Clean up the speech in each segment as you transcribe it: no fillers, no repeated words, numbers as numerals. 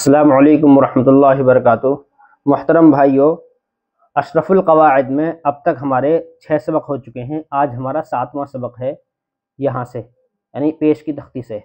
अस्सलामु अलैकुम वरहमतुल्लाहि वबरकातुहू। मुहतरम भाइयों, अशरफुल क़वाइद में अब तक हमारे 6 सबक हो चुके हैं। आज हमारा 7वां सबक है यहाँ से, यानी पेश की तख्ती से।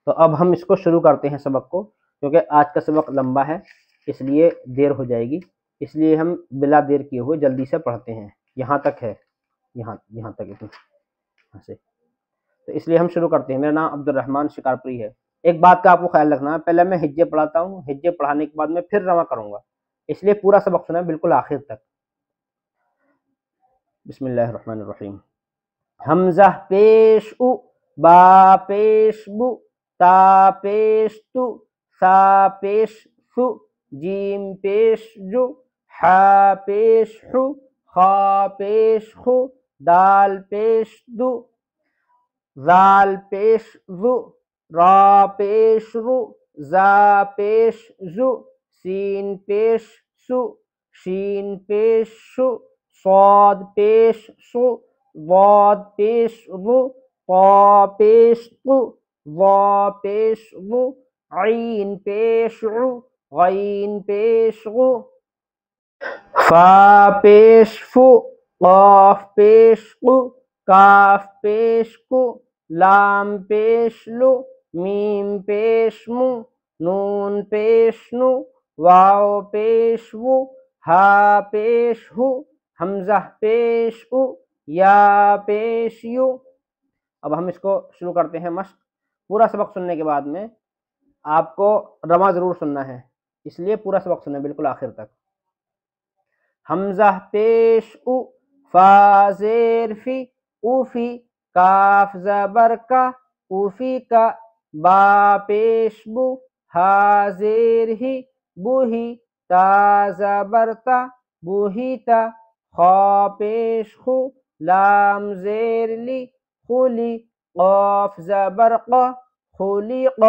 तो अब हम इसको शुरू करते हैं सबक को, क्योंकि आज का सबक लंबा है इसलिए देर हो जाएगी। इसलिए हम बिला देर किए हुए जल्दी से पढ़ते हैं। यहाँ तक है, यहाँ तक यहाँ से, तो इसलिए हम शुरू करते हैं। मेरा नाम अब्दुर्रहमान शिकारपुरी है। एक बात का आपको ख्याल रखना है, पहले मैं हिज्जे पढ़ाता हूँ, हिज्जे पढ़ाने के बाद मैं फिर रवा करूँगा, इसलिए पूरा सबक सुना बिल्कुल आखिर तक। बिस्मिल्लाहिर्रहमानिर्रहीम। हमज़ा पेश उ, बा पेश बु, ता पेश तु, सा पेश सु, जीम पेश जु, हा पेश हु, खा पेश हु, दाल पेश दु, ज़ाल पेश ज़ु, रा पेश रु, ज़ा पेश ज़ु, सीन पेश सु, शीन पेश शु, स्वाद पेश सु, वाद पेश वु, ता पेश तु, वा पेश वु, ऐन पेश उ, गैन पेश गु, फा पेश फु, क़ाफ पेश कु, काफ पेश कु, लाम पेश लु, मीम पेश मु, नून पेश नु, वाव पेश वु, हा पेश हु, हमज़ा पेश उ, या पेश यु। अब हम इसको शुरू करते हैं मश्क। पूरा सबक सुनने के बाद में आपको रमा ज़रूर सुनना है, इसलिए पूरा सबक सुनना बिल्कुल आखिर तक। हमज़ा पेश उ, फा ज़ेर फी, उफ़ी, काफ ज़बर का, उफ़ी का, बा पेश बु, हा ज़ेर ही, बुही, ता ज़बर ता, बुहीता, खा पेश खु, लाम ज़ेर ली, खुली, क़ाफ ज़बर क़, खुलिक़,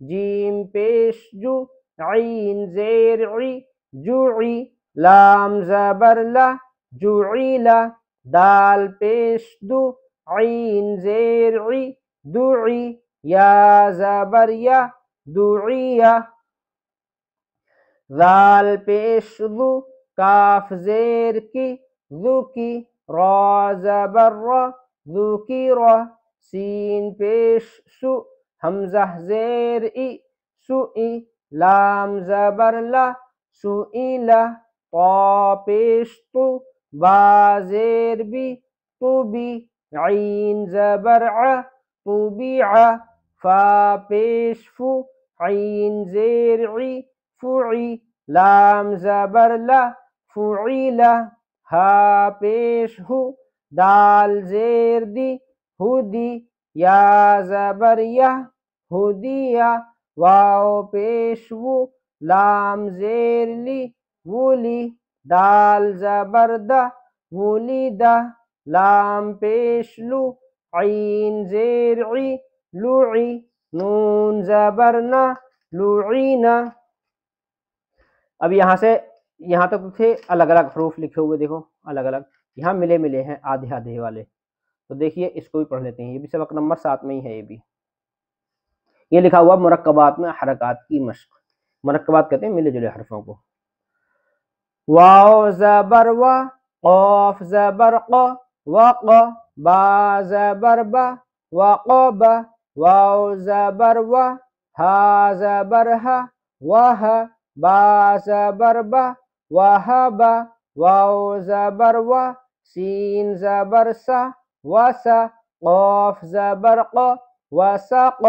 जीम पेश जु, ऐन ज़ेर ई, जुई, लाम ज़बर ला, जुईला, दाल पेश दु, ऐन ज़ेर ई, दुई, या ज़बर या, दुईया, ज़ाल पेश ज़ु, काफ ज़ेर की, ज़ुकी, रा ज़बर र, ज़ुकीरा, सीन पेश सु, हमज़ा ज़ेर ई, सुई, लाम ज़बर ला, सुईला, ता पेश तु, बा ज़ेर बी, तुबी, ऐन ज़बर आ, तुबिआ, फा पेश फु, ऐन ज़ेर ई, फुई, लाम ज़बर ला, फुईला, हा पेश हु, दाल ज़ेर दी, हुदी, या ज़बर या, हुदिया, वाव पेश वु, लाम ज़ेर ली, वुली, दाल ज़बर दा, वुलीदा, लाम पेश लु, ऐन ज़ेर ई, लुई, नून ज़बर ना, लुईना। अब यहाँ से यहाँ तक तो थे अलग अलग हरूफ लिखे हुए, देखो अलग अलग, यहाँ मिले मिले हैं आधे आधे वाले। तो देखिए इसको भी पढ़ लेते हैं, ये भी सबक नंबर 7 में ही है। ये लिखा हुआ मुरक्कबात में हरकत की मश्क। मुरक्कबात कहते हैं मिले जुले हरफों को। वाव ज़बर वा, क़ाफ ज़बर क़, वक़, बा ज़बर बा, वक़ब, वाव ज़बर वा, हा ज़बर हा, वह, बा ज़बर बा, वहब, वाव ज़बर वा, सीन ज़बर सा, वसा, क़ाफ ज़बर क़, वसक़,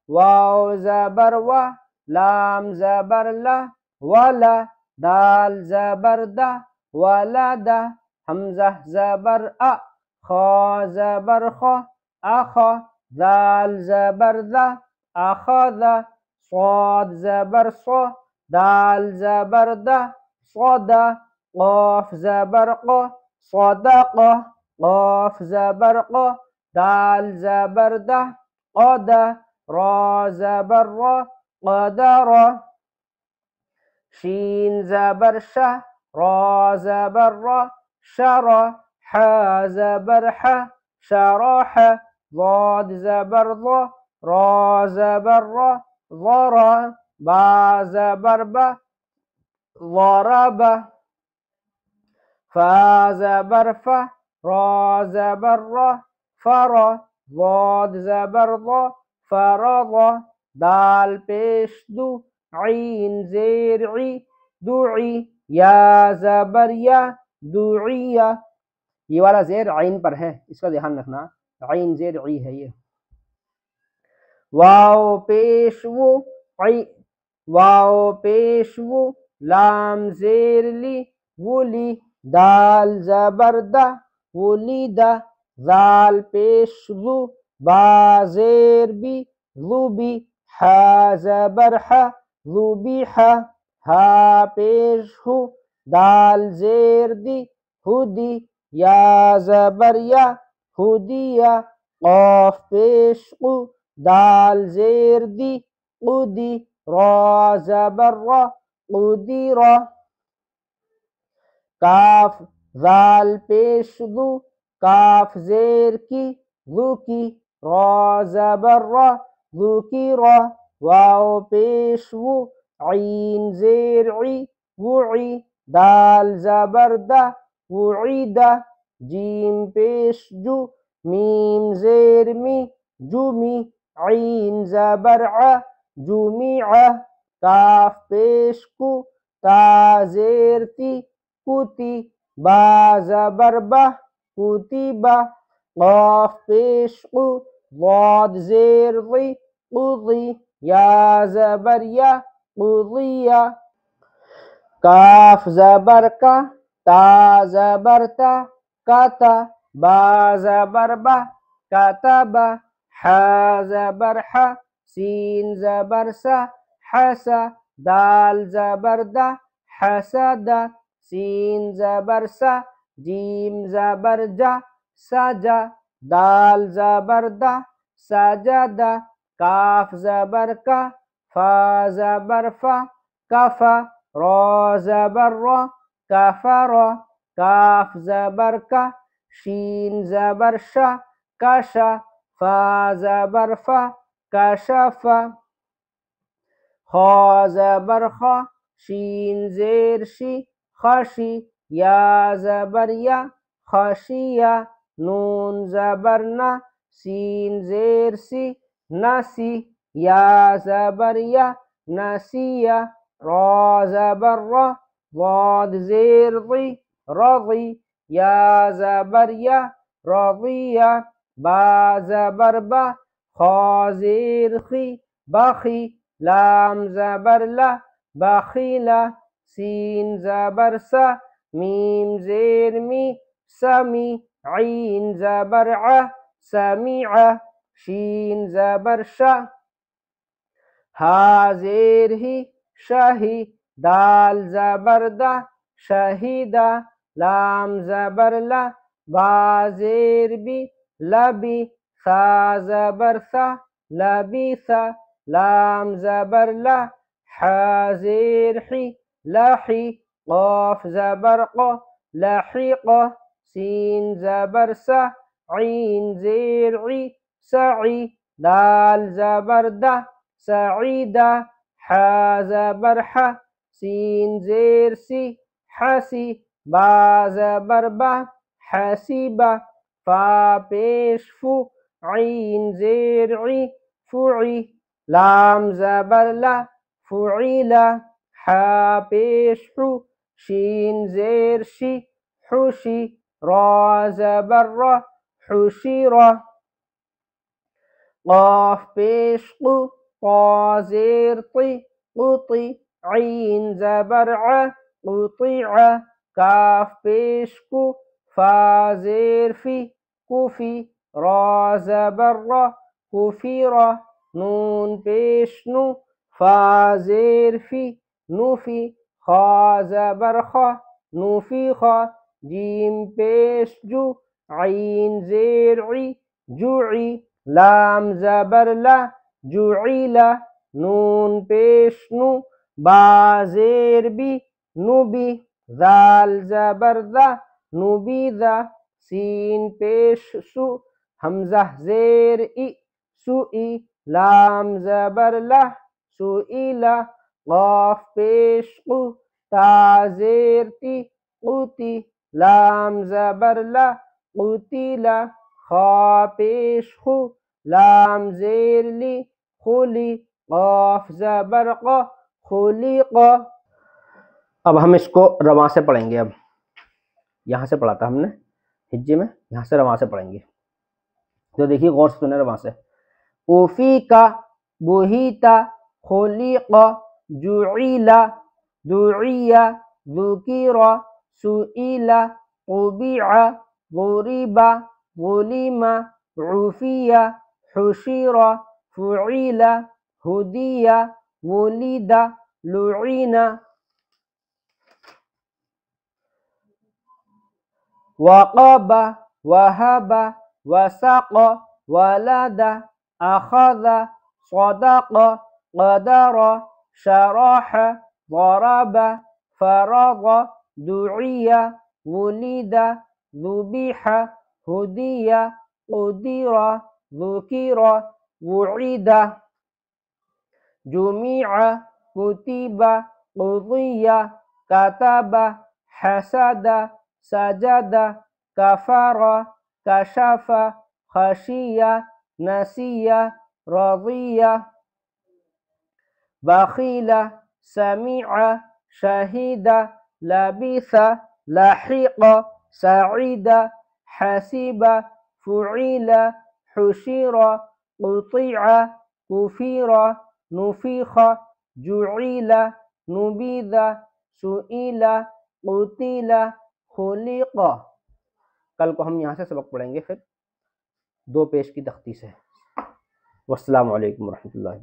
वाव ज़बर वा, लाम ज़बर ला, वला, दाल ज़बर दा, वलदा, हमज़ा ज़बर अ, खा ज़बर ख, अख, दाल ज़बर दा, अखज़, स्वाद ज़बर स, दाल ज़बर दा, सदा, क़ाफ ज़बर क़, सदक़, क़ाफ ज़बर क़, दाल ज़बर दा, क़द, रा ज़बर र, क़दर, शीन ज़बर श, रा ज़बर र, शर, हा ज़बर ह, शरह, ज़ाद ज़बर ज़, रा ज़बर र, ज़रा, बा ज़बर बा ज़रब, फा ज़बर फ़ा, रा ज़बर रा, फर, ज़ाद ज़बर ज़ा, फरज़, दाल पेश दू, ऐन ज़ेर ई, दुई, या ज़बर या, दुइया। ये वाला ज़ेर ऐन पर है, इसका ध्यान रखना, ऐन ज़ेर ई है ये। वाव पेश वो, वाव पेश वो, लाम ज़ेर ली, वुली, दाल ज़बर दा, वुलिदा, ज़ाल पेश ज़ु, बा ज़ेर बी, ज़ुबी, हा ज़बर हा, ज़ुबिहा, हा पेश हु, दाल ज़ेर दी, हुदी, या ज़बर या, हुदिया, क़ाफ पेश क़ु, दाल ज़ेर दी, क़ुदी, रा ज़बर रा, क़ुदिरा, काफ ज़ाल पेश ज़ु, काफ ज़ेर की, ज़ुकी, रा ज़बर रा, ज़ुकिरा, वाव पेश वु, ऐन ज़ेर ई, वुई, दाल ज़बर दा, वुईदा, जीम पेश जु, मीम ज़ेर मी, जुमी, ऐन ज़बर आ, जुमिआ, काफ पेश कु, ता ज़ेर ती, कुती, बा ज़बर बा, कुतिबा, क़ाफ पेश कु, ज़ाद ज़ेर ज़ी, क़ुज़ी, या ज़बर या, क़ुज़िया, काफ ज़बर का, ता ज़बर ता, काता, बा ज़बर बा, कातबा, हा ज़बर हा, सीन ज़बर सा, हसा, दाल ज़बर दा, हसदा, सीन ज़बर सा, जीम ज़बर जा, सजा, दाल ज़बर दा, सजदा, काफ ज़बर का, फा ज़बर फा, कफा, रा ज़बर रा, कफरा, काफ ज़बर का, शीन ज़बर शा, कशा, फा ज़बर फा, कशफा, खा ज़बर खा, शीन ज़ेर शी, खशी, या ज़बर या, खशिया, नून ज़बर ना, सीन ज़ेर सी, नसी, या ज़बर या, नसिया, रा ज़बर रा, ज़ाद ज़ेर ज़ी, रज़ी, या ज़बर या, रज़िया, बा ज़बर बा, खा ज़ेर खी, बखी, लाम ज़बर ला, बखीला, सीन ज़बर सा, मीम ज़ेर मी, समी, ऐन ज़बर आ, समीआ, शीन ज़बर शा, हा ज़ेर ही, शाही, दाल ज़बर दा, शहीदा, लाम ज़बर ला, बा ज़ेर बी, लबी, सा ज़बर सा, लबीसा, लाम ज़बर ला, हा ज़ेर ही, लही, क़ाफ ज़बर क़, लहीक़, सीन ज़बर सा, ऐन ज़ेर ई, सई, दाल ज़बर दा, सईदा, हा ज़बर हा, सीन ज़ेर सी, हसी, बा ज़बर बा, हसीबा, फा पेश फू, ऐन ज़ेर ई, फुई, लाम ज़बर ला, फुईला, हा पेश हु, शीन ज़ेर शी, हुशी, रा ज़बर रा, हुशीरा, क़ाफ पेश क़ु, क़ा ज़ेर ती, क़ुती, ऐन ज़बर आ, क़ुतिअ, काफ पेश कु, फा ज़ेर फी, कुफी, रा ज़बर रा, कुफीरा, नून पेश नु, फा ज़ेर फी, नुफी, खा ज़बर खा, नुफीखा, जीम पेश जु, ऐन ज़ेर ई, जुई, लाम ज़बर ला, जुईला, नून पेश नु, बा ज़ेर बी, नुबी, ज़ाल ज़बर ज़ा, नुबीज़ा, सीन पेश सु, हमज़ा ज़ेर ई, सुई, लाम ज़बर ला, सुईला, क़ाफ पेश क़ु, ता ज़ेर ती, क़ुती, लाम ज़बर ला, क़ुतिला, खा पेश खु, लाम ज़ेर ली, खुली, क़ाफ ज़बर क़, खुलिक़। अब हम इसको रवा से पढ़ेंगे। अब यहाँ से पढ़ा था हमने हिज्जे में, यहाँ से रवा से पढ़ेंगे। तो देखिए गौर से सुने रवा से। उफ़ीका, बुहीता, खुलिक़, जुईला, दुइया, ज़ुकिरा, सुईला, क़ुबिअ, ज़ुरिबा, ज़ुलिमा, उफ़िया, हुशिरा, फ़ुइला, हुदिया, वुलिदा, लुईना। वक़ब, वहब, वसक़, वलद, अख़ज़, सदक़, क़दर, शरह, ज़रब, फ़रग़, दुइया, वुलिद, ज़ुबिह, हुदिया, क़ुदिर, ज़ुकिर, वुइद, जुमिअ, कुतिब, क़ुज़िय, कतब, हसद, सजद, कफ़र, कशफ़, ख़शिय, नसिय, रज़िय, बख़ील, समिअ, शहिद, लबिस, लहिक़, सईद, हसिब, फ़ुइल, हुशिर, क़ुतिअ, कुफ़िर, नुफ़िख़, जुईल, नुबिज़, सुईल, क़ुतिल, खुलिक़। कल को हम यहाँ से सबक पढ़ेंगे फिर 2 पेज की तख्ती से। वस्सलामु अलैकुम वरहमतुल्लाहि।